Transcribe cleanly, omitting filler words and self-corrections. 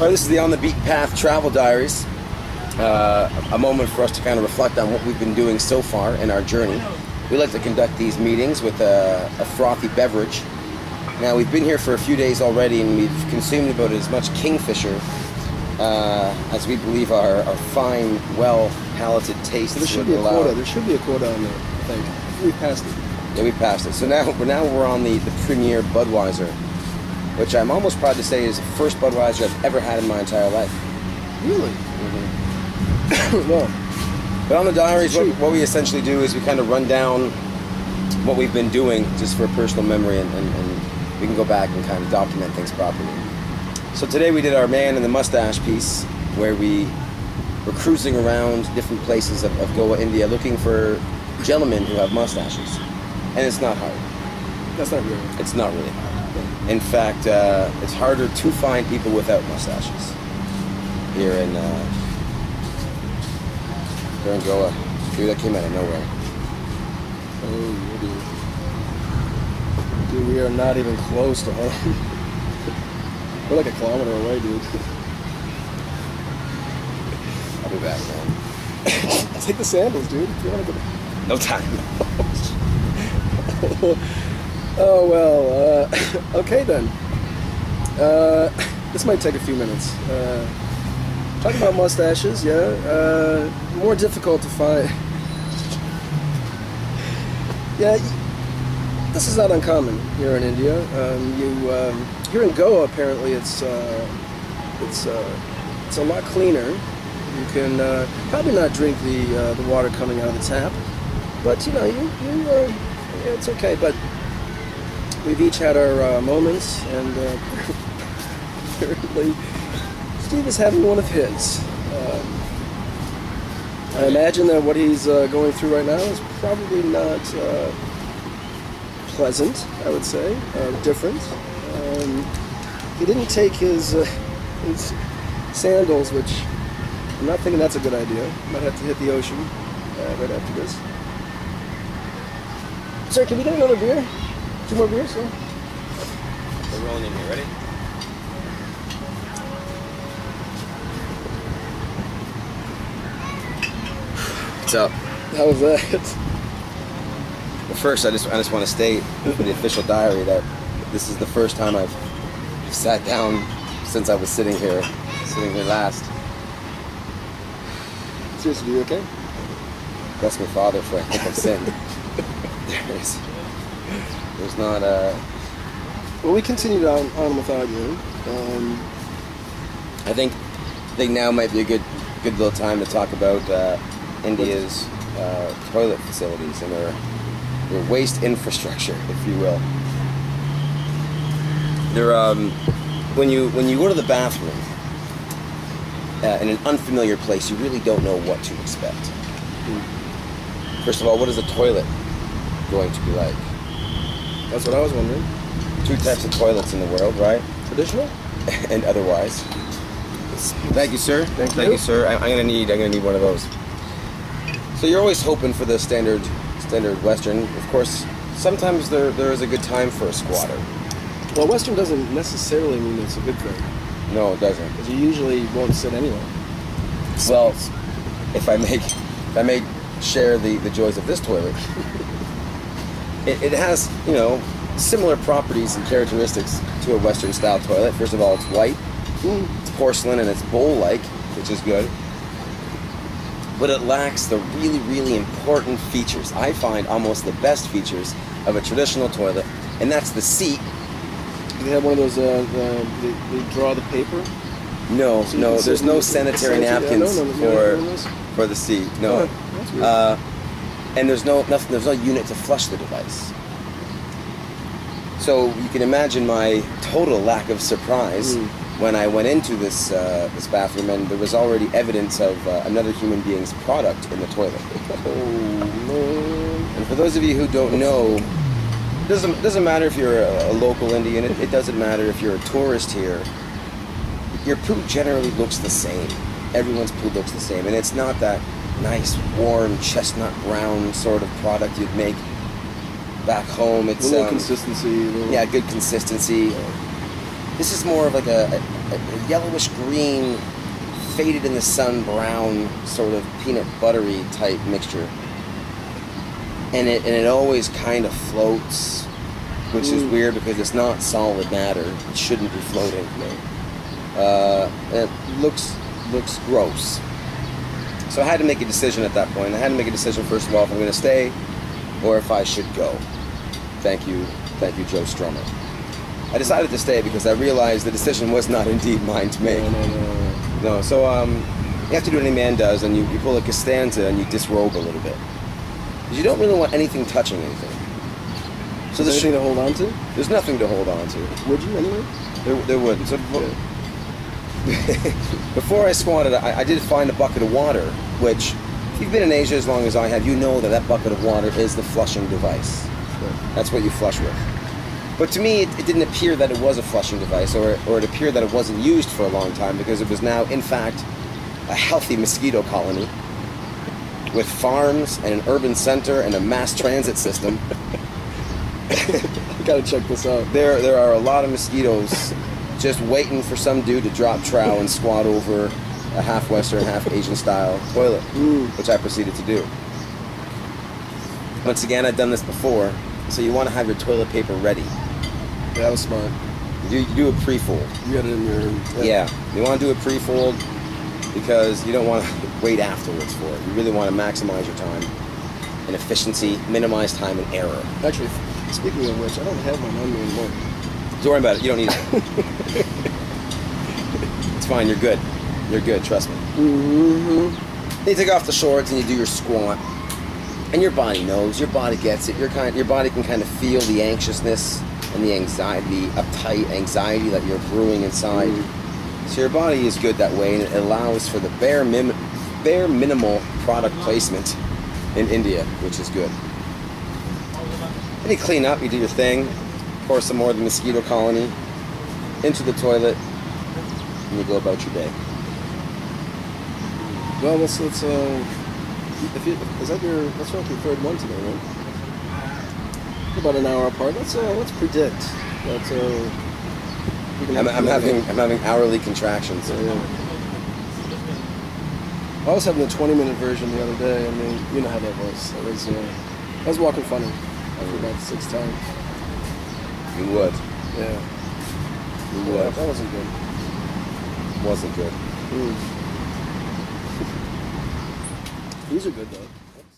All right, this is the On the Beat Path Travel Diaries. A moment for us to kind of reflect on what we've been doing so far in our journey. We like to conduct these meetings with a frothy beverage. Now, we've been here for a few days already, and we've consumed about as much Kingfisher as we believe our fine, well-palated tastes there should would be a allow. quota. There should be a quota on there, I think. We passed it. Yeah, we passed it. So now we're on the premier Budweiser, which I'm almost proud to say is the first Budweiser I've ever had in my entire life. Really? Mm-hmm. Well, but on the diaries, what we essentially do is we kind of run down what we've been doing just for personal memory, and we can go back and kind of document things properly. So today we did our man in the mustache piece, where we were cruising around different places of Goa, India, looking for gentlemen who have mustaches. And it's not hard. that's not real. It's not really hard. In fact, it's harder to find people without mustaches here in Goa. Dude, that came out of nowhere. Oh, dude, we are not even close to home. We're like a kilometer away, dude. I'll be back, man. Take the sandals, dude. If you want to go. No time. Oh, well, okay then. This might take a few minutes. Talking about mustaches, yeah. More difficult to find. Yeah, this is not uncommon here in India. Here in Goa, apparently, it's a lot cleaner. You can probably not drink the water coming out of the tap, but you know, yeah, it's okay. But we've each had our moments, and apparently Steve is having one of his. I imagine that what he's going through right now is probably not pleasant, I would say, different. He didn't take his sandals, which I'm not thinking that's a good idea. Might have to hit the ocean right after this. Sir, can we get another beer? 2 more beers, sir? We're rolling in here. Ready? What's up? How was that? Well, first, I just want to state for the official diary that this is the first time I've sat down since I was sitting here last. Seriously, you okay? Bless my father, for I think I've sinned. There's not a. Well, we continued on without you. I think now might be a good little time to talk about India's toilet facilities and their waste infrastructure, if you will. They're when you go to the bathroom in an unfamiliar place, you really don't know what to expect. First of all, what is a toilet going to be like? That's what I was wondering. 2 types of toilets in the world, right? Traditional? And otherwise. Thank you, sir. Thank you, sir. I'm gonna need one of those. So you're always hoping for the standard Western. Of course, sometimes there is a good time for a squatter. Well, Western doesn't necessarily mean it's a good thing. No, it doesn't. Because you usually won't sit anywhere. Well, if I may share the joys of this toilet, it has, you know, similar properties and characteristics to a Western style toilet. First of all, it's white, it's porcelain, and it's bowl-like, which is good. But it lacks the really, really important features. I find almost the best features of a traditional toilet, and that's the seat. Do they have one of those, they draw the paper? No, so no, there's no sanitary napkins for the seat. No. Oh, that's weird. And there's no unit to flush the device. So you can imagine my total lack of surprise when I went into this bathroom, and there was already evidence of another human being's product in the toilet. Oh, man. And for those of you who don't know, it doesn't matter if you're a local Indian. It doesn't matter if you're a tourist here. Your poo generally looks the same. Everyone's poo looks the same, and it's not that nice, warm, chestnut brown sort of product you'd make back home. It's a little consistency. Yeah, good consistency. This is more of like a yellowish green, faded in the sun brown, sort of peanut buttery type mixture. And it always kind of floats, which is weird because it's not solid matter. It shouldn't be floating. It looks gross. So I had to make a decision at that point. I had to make a decision, first of all, if I'm going to stay or if I should go. Thank you, Joe Strummer. I decided to stay because I realized the decision was not indeed mine to make. No. So you have to do what any man does, and you pull a Costanza and you disrobe a little bit. Because you don't really want anything touching anything. So there's anything to hold on to? There's nothing to hold on to. Would you anyway? There wouldn't. So before I squatted, I did find a bucket of water, which, if you've been in Asia as long as I have, you know that bucket of water is the flushing device. That's what you flush with. But to me, it didn't appear that it was a flushing device, or it appeared that it wasn't used for a long time, because it was now, in fact, a healthy mosquito colony with farms and an urban center and a mass transit system. I gotta check this out. There are a lot of mosquitoes just waiting for some dude to drop trow and squat over a half Western, half Asian style toilet, which I proceeded to do. Once again, I've done this before, so you want to have your toilet paper ready. Yeah, that was smart. You do a pre-fold. You got it in your... Yeah, you want to do a pre-fold because you don't want to wait afterwards for it. You really want to maximize your time and efficiency, minimize time and error. Actually, speaking of which, I don't have mine on me anymore. Don't worry about it. You don't need it. It's fine. You're good. You're good. Trust me. You take off the shorts and you do your squat, and your body knows. Your body gets it. Your body can kind of feel the anxiousness and the anxiety, uptight anxiety that you're brewing inside. So your body is good that way, and it allows for the bare minimal product placement in India, which is good. Then you clean up. You do your thing. Pour some more of the mosquito colony into the toilet, and you go about your day. Well, that's like your third one today, right? About an hour apart. Let's predict that. I'm having hourly contractions. Yeah. I was having the 20-minute version the other day. I mean, you know how that was. I was walking funny after about 6 times. You would. Yeah. You would. That wasn't good. Wasn't good. These are good though.